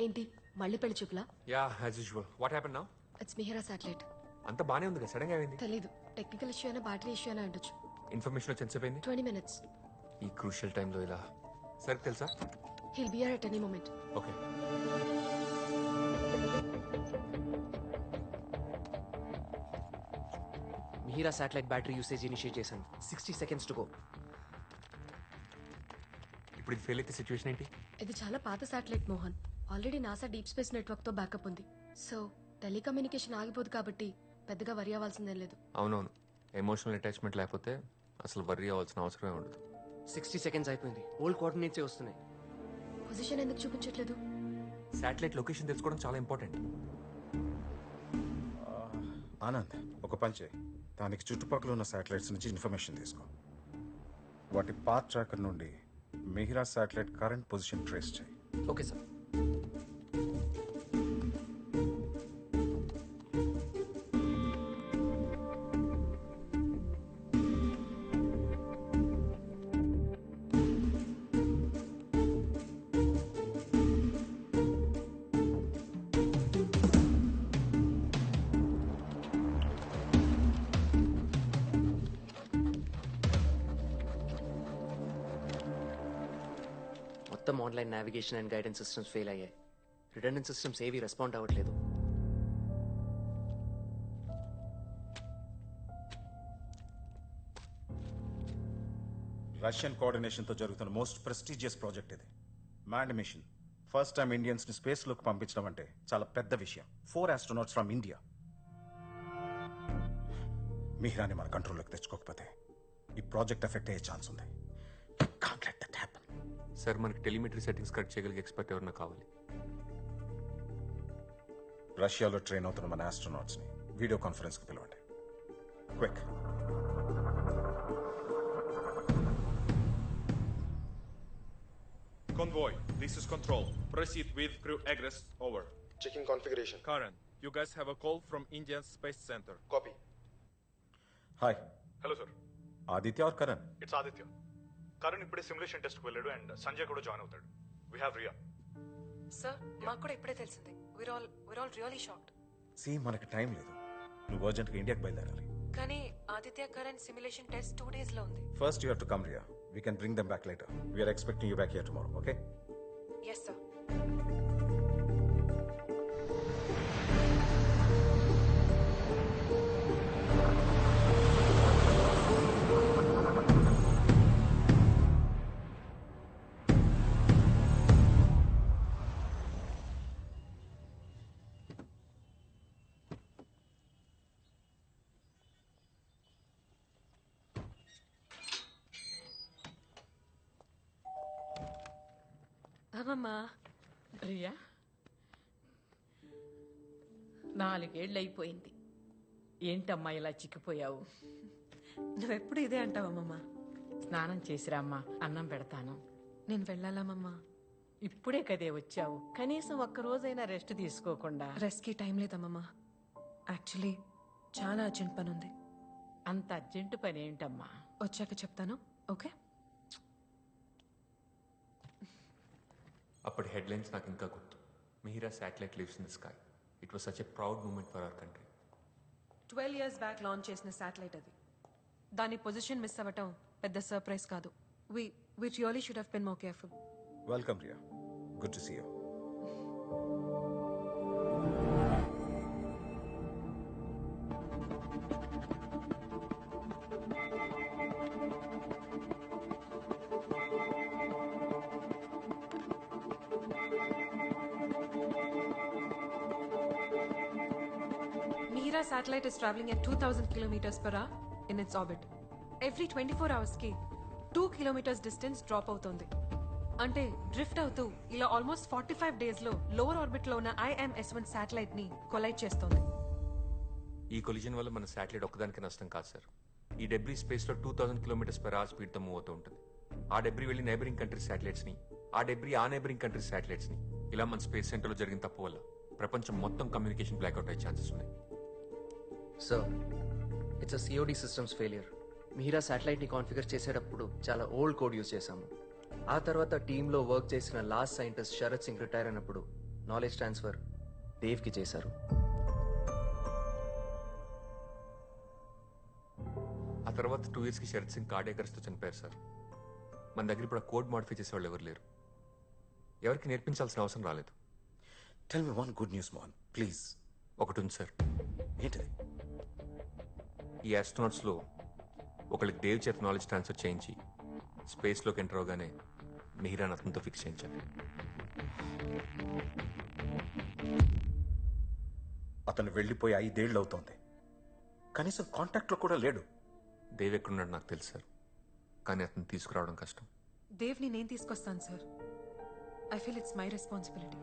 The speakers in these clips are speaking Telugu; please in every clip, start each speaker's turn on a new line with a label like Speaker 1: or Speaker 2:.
Speaker 1: ఏంటి మళ్ళీ పెళ్లి చూపులా?
Speaker 2: Yeah as usual. What happen now?
Speaker 1: It's Mihira satellite.
Speaker 2: అంత బానే ఉంది కదా, సడన్ గా అయింది.
Speaker 1: తెలీదు, టెక్నికల్ ఇష్యూ అయినా బ్యాటరీ ఇష్యూ అయినా ఉండొచ్చు.
Speaker 2: ఇన్ఫర్మేషన్ వచ్చి ఎంతసేపు అయింది?
Speaker 1: 20 minutes.
Speaker 2: ఈ క్రూషియల్ టైంలో ఇలా సరికి తెలుసా?
Speaker 1: He'll be here at any moment.
Speaker 2: Okay.
Speaker 3: Mihira satellite battery usage initiate చేశాను. 60 seconds టు గో.
Speaker 2: ఇప్పుడు ఇది ఫెయిల్ అయితే సిచ్యువేషన్ ఏంటి?
Speaker 1: ఇది చాలా పాత satellite Mohan. Already NASA deep space network తో బ్యాకప్ ఉంది. సో టెలికమ్యూనికేషన్ ఆగిపోదు కాబట్టి పెద్దగా వరి అవ్వాల్సిందేం లేదు.
Speaker 2: అవునవును, ఎమోషనల్ అటాచ్మెంట్ లేకపోతే అసలు వర్రీ అవ్వాల్సిన అవసరమే ఉండదు.
Speaker 3: 60 seconds అయిపోయింది. ఓల్డ్ కోఆర్డినేట్సే వస్తున్నాయి.
Speaker 1: పొజిషన్ ఎందుకు చూపించట్లేదు?
Speaker 2: శాటిలైట్ లొకేషన్ తెలుసుకోవడం చాలా ఇంపార్టెంట్.
Speaker 4: ఆనంద్, ఒక పని చేయి. దానికి చుట్టుపక్కల ఉన్న శాటిలైట్స్ నుంచి ఇన్ఫర్మేషన్ తీసుకో. వాటి పాత్ ట్రాకర్ నుండి Mihira satellite current position trace చేయి.
Speaker 3: Okay sir. మొత్తం online navigation and guidance systems fail అయ్యాయి. రిటర్నింగ్ సిస్టమ్స్ ఏవి రెస్పాండ్ అవ్వట్లేదు.
Speaker 4: రష్యన్ కోఆర్డినేషన్ తో జరుగుతున్న మోస్ట్ ప్రెస్టీజియస్ ప్రాజెక్ట్ ఇది. Manned mission. First time Indians ని స్పేస్ లోకి పంపించడం అంటే చాలా పెద్ద విషయం. 4 astronauts ఫ్రమ్ ఇండియా. మిహిరాని మన కంట్రోల్లోకి తెచ్చుకోకపోతే ఈ ప్రాజెక్ట్ ఎఫెక్ట్ అయ్యే ఛాన్స్ ఉంది. Can't let that happen.
Speaker 2: Sir, మనకి టెలిమెట్రీ సెట్టింగ్స్ కరెక్ట్ చేయగలిగే ఎక్స్పర్ట్ ఎవరన్నా కావాలి.
Speaker 4: రష్యాలో ట్రైన్ అవుతున్న మన ఆస్ట్రోనాట్స్ ని వీడియో కాన్ఫరెన్స్ కి పిలవండి. Quick.
Speaker 5: Convoy, this is Control. Proceed with crew egress, over.
Speaker 6: Checking configuration.
Speaker 5: Karen, you guys have a call from Indian Space Center.
Speaker 6: Copy.
Speaker 4: Hi,
Speaker 7: hello sir,
Speaker 4: Aditya or Karan?
Speaker 7: It's Aditya. Karan ఇప్పుడే సిమ్యులేషన్ టెస్ట్కి వెళ్ళాడు అండ్ సంజయ్ కూడా జాయిన్ అవుతాడు. We have Riya.
Speaker 1: సార్, మాకు కూడా ఇప్పుడే తెలిసింది. we're all really shocked.
Speaker 4: See, మనకి టైం లేదు. నువ్వు అర్జెంట్గా ఇండియాకి బయలుదేరాలి.
Speaker 1: కానీ Aditya current simulation test 2 days లో ఉంది.
Speaker 4: First you have to come Riya. We can bring them back later. We're expecting you back here tomorrow. Okay?
Speaker 1: Yes sir. అమ్మమ్మా,
Speaker 8: రియా, 4 ఏళ్ళు అయిపోయింది. ఏంటమ్మా ఇలా చిక్కిపోయావు?
Speaker 1: నువ్వెప్పుడు ఇదే అంటావమ్మమ్మా.
Speaker 8: స్నానం చేసిరామ్మా, అన్నం పెడతాను.
Speaker 1: నేను వెళ్ళాలమ్మమ్మా.
Speaker 8: ఇప్పుడే కదే వచ్చావు, కనీసం ఒక్క రోజైనా రెస్ట్ తీసుకోకుండా.
Speaker 1: రెస్ట్కి టైం లేదమ్మమ్మా. యాక్చువల్లీ చాలా అర్జెంట్ పని ఉంది.
Speaker 8: అంత అర్జెంటు పని ఏంటమ్మా?
Speaker 1: వచ్చాక చెప్తాను, ఓకే?
Speaker 2: అప్పటి హెడ్లైన్స్ నాకు ఇంకా గుర్తు. Mihira satellite lives in the sky. It was such a proud moment for our country.
Speaker 1: 12 years back launch చేసిన శాటిలైట్ అది. దాని పొజిషన్ మిస్ అవ్వటం పెద్ద సర్ప్రైజ్ కాదు. We really should have been more careful.
Speaker 4: Welcome Riya. Good to see you.
Speaker 1: Mihira satellite is traveling at 2,000 kilometers per hour in its orbit. Every 24 hours ki 2 kilometers distance drop అవుతుంది. అంటే డ్రిఫ్ట్ అవుతూ ఇలా ఆల్మోస్ట్ 45 days లో లోవర్ ఆర్బిట్ లో ఉన్న IMS-1 శాటిలైట్ ని కొలైడ్ చేస్తోంది.
Speaker 2: ఈ కొలిజన్ వల్ల మన శాటిలైట్ ఒక్కదానికి నష్టం కాదు సార్. ఈ డెబ్రీ స్పేస్ లో 2000 km/h స్పీడ్ తో మూవ్ అవుతూ ఉంటుంది. ఆ డెబ్రీ వెళ్ళి నైబరింగ్ కంట్రీ శాటిలైట్స్ ని, ఆ డెబ్రీ ఆ నైబరింగ్ కంట్రీ శాటిలైట్స్ ని, ఇలా మన స్పేస్ సెంటర్ లో జరిగిన తప్పు వల్ల ప్రపంచం మొత్తం కమ్యూనికేషన్ బ్లాక్అవుట్ అయ్యే ఛాన్సెస్ ఉన్నాయి.
Speaker 3: Sir, it's a COD systems failure. Mihira శాటిలైట్ని కాన్ఫిగర్ చేసేటప్పుడు చాలా ఓల్డ్ కోడ్ యూజ్ చేశాము. ఆ తర్వాత టీంలో వర్క్ చేసిన last scientist Sharat Singh retire అయినప్పుడు నాలెడ్జ్ ట్రాన్స్ఫర్ దేవ్కి చేశారు.
Speaker 2: ఆ తర్వాత 2 yearsకి శరత్ సింగ్ కార్డియాక్ అరెస్ట్తో చనిపోయారు సార్. మన దగ్గర ఇప్పుడు ఆ కోడ్ మాడిఫై చేసే వాళ్ళు ఎవరు లేరు. ఎవరికి నేర్పించాల్సిన అవసరం రాలేదు.
Speaker 4: Tell me one good news Mohan please.
Speaker 2: ఒకటి ఉంది సార్.
Speaker 4: ఏంటిది?
Speaker 2: ఈ ఆస్ట్రోనాట్స్లో ఒకళ్ళకి దేవ్ చేత నాలెడ్జ్ ట్రాన్స్ఫర్ చేయించి స్పేస్లోకి ఎంటర్ అవగానే మిహిరాన్ అతనితో ఫిక్స్ చేయించాలి.
Speaker 4: అతను వెళ్ళిపోయి 5 ఏళ్ళు అవుతోంది. కనీసం కాంటాక్ట్లో కూడా లేడు.
Speaker 2: దేవ్ ఎక్కడున్నాడు నాకు తెలుసు సార్, కానీ అతను తీసుకురావడం కష్టం.
Speaker 1: దేవ్ని నేను తీసుకొస్తాను sir. I feel it's my responsibility.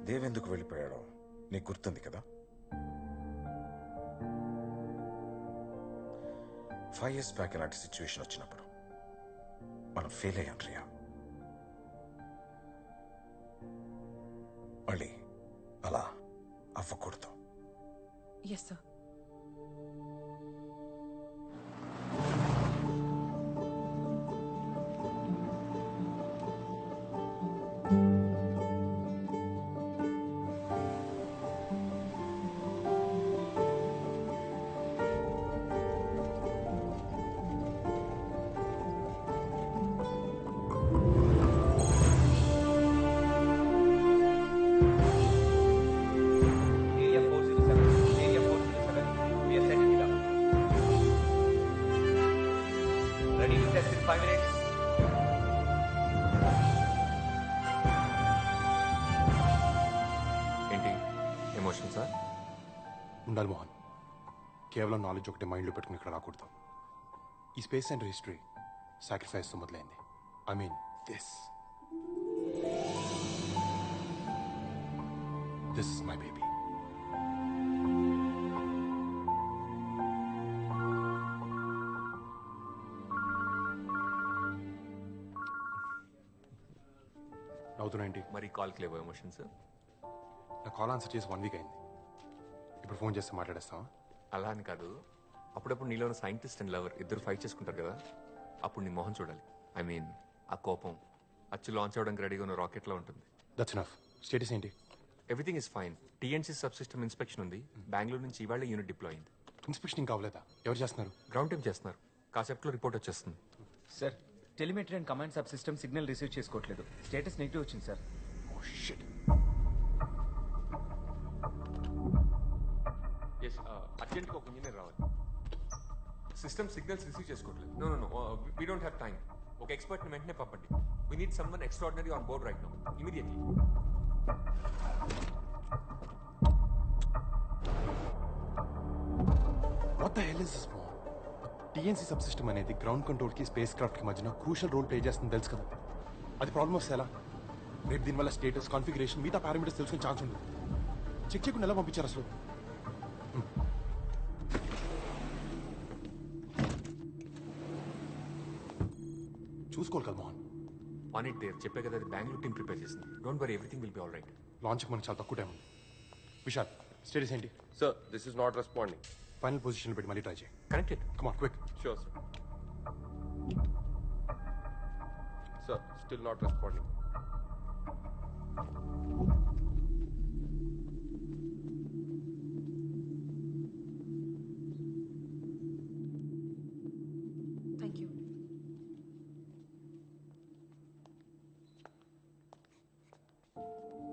Speaker 4: Dev ఎందుకు వెళ్ళిపోయాడో నీకు గుర్తుంది కదా? 5 years బ్యాక్ ఇలాంటి సిచ్యువేషన్ వచ్చినప్పుడు మనం ఫెయిల్ అయ్యాం రియా. మళ్ళీ అలా అవ్వకూడదు.
Speaker 1: Yes sir.
Speaker 6: Area 407. Area 407. We are setting it up. Ready to test in 5 minutes.
Speaker 2: ఏంటి ఎమోషన్ సార్?
Speaker 9: ఉండాలి మోహన్. కేవలం నాలెడ్జ్ ఒకటి మైండ్లో పెట్టుకుని ఇక్కడ రాకూడదు. ఈ స్పేస్ సెంటర్ హిస్టరీ సాక్రిఫైస్తో మొదలైంది. I mean this is my baby. నవ్వుతున్నా ఏంటి?
Speaker 2: మరి కాల్కి లేవో ఎమోషన్ సార్?
Speaker 9: నా కాల్ ఆన్సర్ చేసి 1 week అయింది. ఇప్పుడు ఫోన్ చేస్తే మాట్లాడేస్తావా?
Speaker 2: అలా అని కాదు, అప్పుడప్పుడు నీలో ఉన్న సైంటిస్ట్ అండ్ లవర్ ఇద్దరు ఫైట్ చేసుకుంటారు కదా, అప్పుడు నీ మొహం చూడాలి. ఐ మీన్ ఆ కోపం అచ్చు లాంచ్ అవ్వడానికి రెడీగా ఉన్న రాకెట్లో ఉంటుంది.
Speaker 9: That's enough. స్టేటస్ ఏంటి?
Speaker 2: Everything is fine. TNC sub system inspection ఉంది. బెంగళూరు నుంచి ఇవాళ యూనిట్ డిప్లాయ్ అయింది.
Speaker 9: ఇన్స్పెక్షన్ ఇంకా అవ్వలేదా? ఎవరు చేస్తున్నారు?
Speaker 2: గ్రౌండ్ టైం చేస్తున్నారు. కాసేపట్లో రిపోర్ట్ వచ్చేస్తుంది.
Speaker 6: Sir, telemetry and command sub system signal receive చేసుకోవట్లేదు. స్టేటస్ నెగిటివ్ వచ్చింది సార్.
Speaker 9: Oh shit.
Speaker 2: ఎస్, అర్జెంట్గా ఒక ఇంజనీర్ రావాలి. సిస్టమ్ సిగ్నల్స్ రిసీవ్ చేసుకోవట్లేదు. No no no, we don't have time. ఒక ఎక్స్పర్ట్ని వెంటనే పంపండి. We need someone extraordinary on board right now, immediately.
Speaker 9: What the hell is this Mohan? TNC sub system అనేది గ్రౌండ్ కంట్రోల్ కి స్పేస్ క్రాఫ్ట్ కి మధ్యన క్రూషల్ రోల్ ప్లే చేస్తుంది తెలుసు కదా. అది ప్రాబ్లమ్ వస్తే ఎలా? రేపు దీనివల్ల స్టేటస్, కాన్ఫిగరేషన్, మిగతా పారామీటర్స్ తెలుసుకునే ఛాన్స్ ఉంది. చెక్ చేయకుండా ఎలా పంపించారు అసలు? చూసుకోవాలి కదా మోహన్.
Speaker 2: On it there. చెప్పే కదా, అది బెంగళూరు టీం ప్రిపేర్ చేసింది. Don't worry, everything will be all right.
Speaker 9: లాంచ్కి మనకు చాలా తక్కువ టైం ఉంది. విశాల్, స్టేటస్ ఏంటి?
Speaker 10: Sir, this is not responding.
Speaker 9: Final position పెట్టి మళ్ళీ ట్రై చేయి.
Speaker 2: Connected.
Speaker 9: Come on quick.
Speaker 10: Sure, sir. Sir, still not responding.
Speaker 1: Thank you.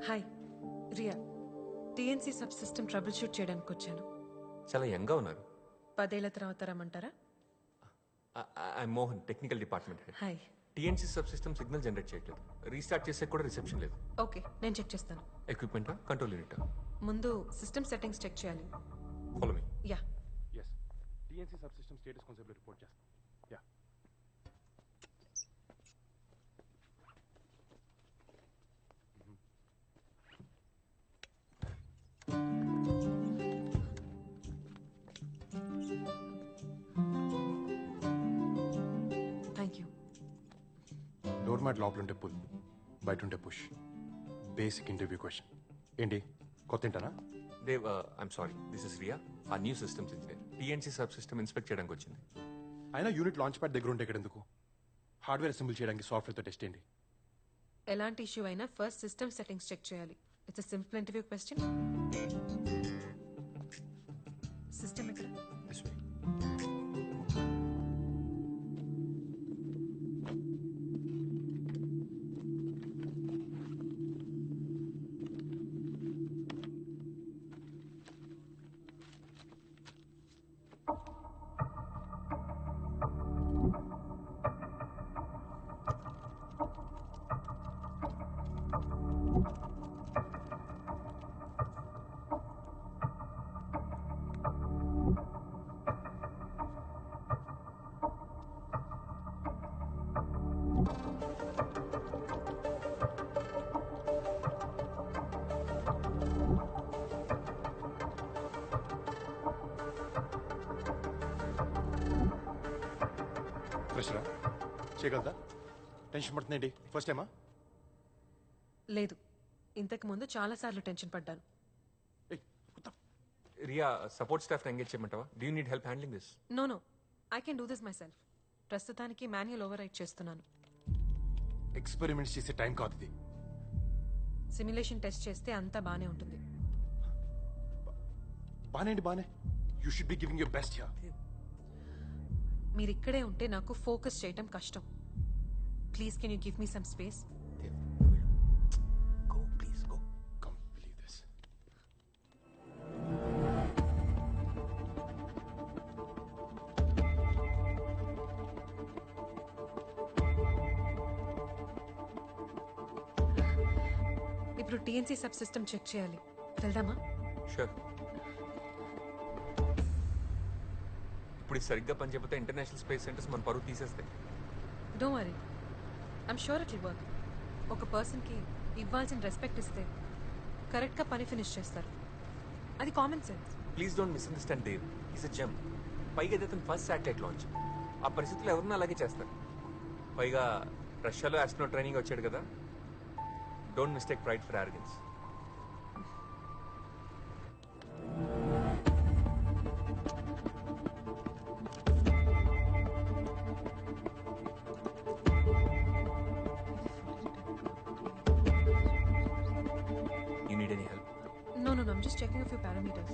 Speaker 1: Hi, Riya. TNC sub system trouble shoot చేయడానికి వచ్చాను.
Speaker 2: చాలా యంగ్గా ఉన్నారు.
Speaker 1: 10 ఏళ్ల తర్వాత రమ్మంటారా?
Speaker 2: I Mohan, technical department head.
Speaker 1: Hi.
Speaker 2: TNC sub system signal generate చేయట్లేదు. రీస్టార్ట్ చేసే కూడా రిసెప్షన్ లేదు.
Speaker 1: ఓకే, నేను చెక్ చేస్తాను.
Speaker 2: ఎక్విప్మెంటా, కంట్రోల్ యూనిటా?
Speaker 1: ముందు సిస్టమ్ సెట్టింగ్స్ చెక్ చేయాలి.
Speaker 2: Follow me.
Speaker 1: Yeah.
Speaker 9: Yes, TNC sub system status concept report చేస్తాం. Yeah.
Speaker 1: Thank you.
Speaker 9: Door mat లోపల ఉంటే పుల్, బయట ఉంటే పుష్. Basic interview question. ఏంటి కొత్త ఏంటనా?
Speaker 2: Dev, I'm sorry, this is Riya, a new systems engineer. TNC sub system inspect చేయడానికి వచ్చింది.
Speaker 9: అయినా యూనిట్ లాంచ్ ప్యాడ్ దగ్గర ఉంటే ఇక్కడ ఎందుకు? హార్డ్వేర్ అసెంబుల్ చేయడానికి సాఫ్ట్వేర్తో టెస్ట్ ఏంటి?
Speaker 1: ఎలాంటి ఇష్యూ అయినా ఫస్ట్ సిస్టమ్ సెట్టింగ్స్ చెక్ చేయాలి. It's simple interview question. System ఎక్కడ?
Speaker 9: ఫ్రెషరా చేయగలదా? టెన్షన్ పడుతుందేంటి? ఫస్ట్ టైమా?
Speaker 1: లేదు, ఇంతకు ముందు చాలా సార్లు టెన్షన్ పడ్డాను.
Speaker 2: రియా, సపోర్ట్ స్టాఫ్ ఎంగేజ్ చేయమంటావా? Do you need help handling this?
Speaker 1: No, I can do this myself. ప్రస్తుతానికి మాన్యువల్ ఓవర్ రైట్ చేస్తున్నాను.
Speaker 9: ఎక్స్పెరిమెంట్స్ చేసే టైం కాదు ఇది.
Speaker 1: సిమ్యులేషన్ టెస్ట్ చేస్తే అంతా బానే ఉంటుంది.
Speaker 9: బానే you should be giving your best here.
Speaker 1: మీరు ఇక్కడే ఉంటే నాకు ఫోకస్ చేయటం కష్టం. Please can you give me some space?
Speaker 2: Go, please, go.
Speaker 9: Can't believe this.
Speaker 1: ఇప్పుడు టీఎన్సీ సబ్ సిస్టమ్ చెక్ చేయాలి. వెళ్దామా?
Speaker 2: షూర్. ఇప్పుడు ఇది సరిగ్గా పనిచేయకపోతే ఇంటర్నేషనల్ స్పేస్ సెంటర్స్ మన పరువు తీసేస్తాయి.
Speaker 1: Don't worry, I'm sure it will work. ఒక పర్సన్కి ఇవ్వాల్సిన రెస్పెక్ట్ ఇస్తే కరెక్ట్గా పని ఫినిష్ చేస్తారు. అది common sense.
Speaker 2: Please don't misunderstand Dev. Is a gem. పైగా ఇది అతను ఫస్ట్ శాటిలైట్ లాంచ్. ఆ పరిస్థితుల్లో ఎవరినో అలాగే చేస్తారు. పైగా రష్యాలో ఆస్ట్రోనాట్ ట్రైనింగ్ వచ్చాడు కదా. Don't mistake pride for organs. You need any help?
Speaker 1: No, I'm just checking a few parameters.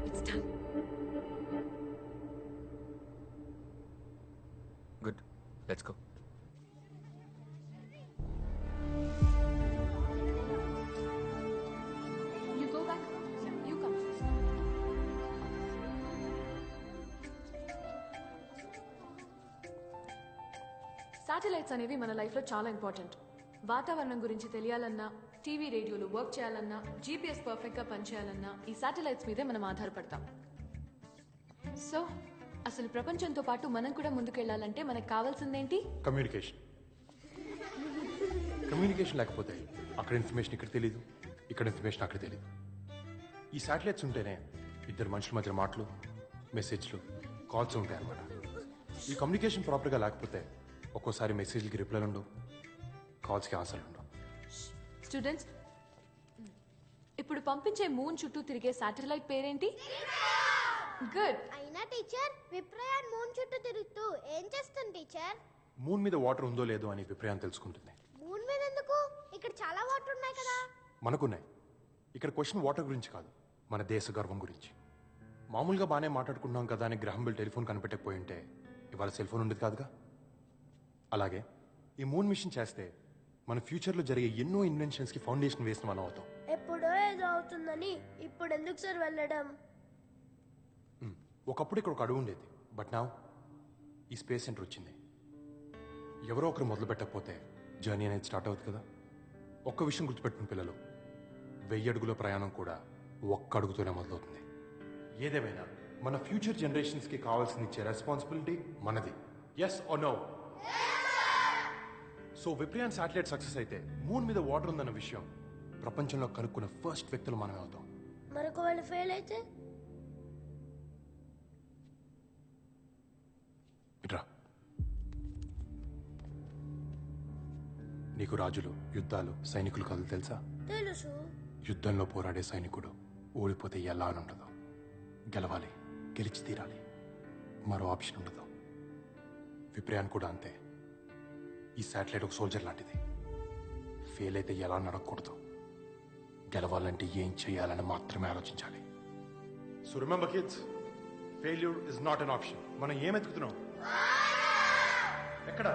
Speaker 1: It's done.
Speaker 2: Good. Let's go.
Speaker 11: You go back. You come first. Satellites అనేవి మన లైఫ్లో చాలా ఇంపార్టెంట్. వాతావరణం గురించి తెలియాలన్నా, టీవీ రేడియోలు వర్క్ చేయాలన్నా, జీపీఎస్ పర్ఫెక్ట్గా పనిచేయాలన్నా ఈ శాటిలైట్స్ మీదే మనం ఆధారపడతాం. సో అసలు ప్రపంచంతో పాటు మనం కూడా ముందుకెళ్ళాలంటే మనకు కావాల్సిందేంటి?
Speaker 9: కమ్యూనికేషన్. కమ్యూనికేషన్ లేకపోతే అక్కడ ఇన్ఫర్మేషన్ ఇక్కడ తెలీదు, ఇక్కడ ఇన్ఫర్మేషన్ అక్కడ తెలీదు. ఈ శాటిలైట్స్ ఉంటేనే ఇద్దరు మనుషుల మధ్య మాటలు, మెసేజ్లు, కాల్స్ ఉంటాయి అన్నమాట. ఈ కమ్యూనికేషన్ ప్రాపర్గా లేకపోతే ఒక్కోసారి మెసేజ్లకి రిప్లైలు ఉండవు, కాల్స్కి ఆన్సర్లు ఉండవు.
Speaker 11: స్టూడెంట్స్, ఇప్పుడు పంపించే మూన్ చుట్టూ తిరిగే శాటిలైట్ పేరేంటి? గుడ్.
Speaker 12: అయినా టీచర్, విప్రయాన్ మూన్ చుట్టూ తిరుగుతూ ఏం చేస్తుంది టీచర్?
Speaker 9: మూన్ మీద వాటర్ ఉందో లేదో అని విప్రయాన్ని తెలుసుకుంటుంది.
Speaker 12: మూన్ మీద ఎందుకు? ఇక్కడ చాలా వాటర్ ఉన్నాయి కదా.
Speaker 9: మనకున్నాయి. ఇక్కడ క్వశ్చన్ వాటర్ గురించి కాదు, మన దేశ గర్వం గురించి. మామూలుగా బాగానే మాట్లాడుకుంటున్నాం కదా అని గ్రహం బెల్ టెలిఫోన్ కనిపెట్టకపోయి ఉంటే ఇవాళ సెల్ ఫోన్ ఉండేది కాదుగా. అలాగే ఈ మూన్ మిషన్ చేస్తే మన ఫ్యూచర్లో జరిగే ఎన్నో ఇన్వెన్షన్స్కి ఫౌండేషన్ వేసిన మనం అవుతాం.
Speaker 12: ఎప్పుడో ఏదో అవుతుందని ఇప్పుడు ఎందుకు సార్ వెళ్ళడం?
Speaker 9: ఒకప్పుడు ఇక్కడ ఒక అడుగు ఉండేది, బట్ నా ఈ స్పేస్ సెంటర్ వచ్చింది. ఎవరో ఒకరు మొదలు పెట్టకపోతే జర్నీ అనేది స్టార్ట్ అవుతుంది కదా. ఒక్క విషయం గుర్తుపెట్టుకుని పిల్లలు, 1000 అడుగుల ప్రయాణం కూడా ఒక్క అడుగుతోనే మొదలవుతుంది. ఏదేమైనా మన ఫ్యూచర్ జనరేషన్స్కి కావాల్సింది ఇచ్చే రెస్పాన్సిబిలిటీ మనది. Yes or no? So Viprayan satellite success అయితే మూన్ మీద వాటర్ ఉందన్న విషయం ప్రపంచంలో కనుక్కున్న ఫస్ట్ వ్యక్తులు మనమే అవుతాం.
Speaker 12: మరొక వాళ్ళు ఫెయిల్ అయితే
Speaker 9: నీకు రాజులు, యుద్ధాలు, సైనికులు కథలు తెలుసా?
Speaker 12: తెలుసు.
Speaker 9: యుద్ధంలో పోరాడే సైనికుడు ఓడిపోతే ఎలా అని ఉండదు. గెలవాలి, గెలిచి తీరాలి, మరో ఆప్షన్ ఉండదు. విప్రయాన్ కూడా అంతే. ఈ శాటిలైట్ ఒక సోల్జర్ లాంటిది. ఫెయిల్ అయితే ఎలా నడకూడదు, గెలవాలంటే ఏం చేయాలని మాత్రమే ఆలోచించాలి. So remember kids, failure is not an option. మనం ఏం ఎత్తుకుతున్నాం? ఎక్కడ?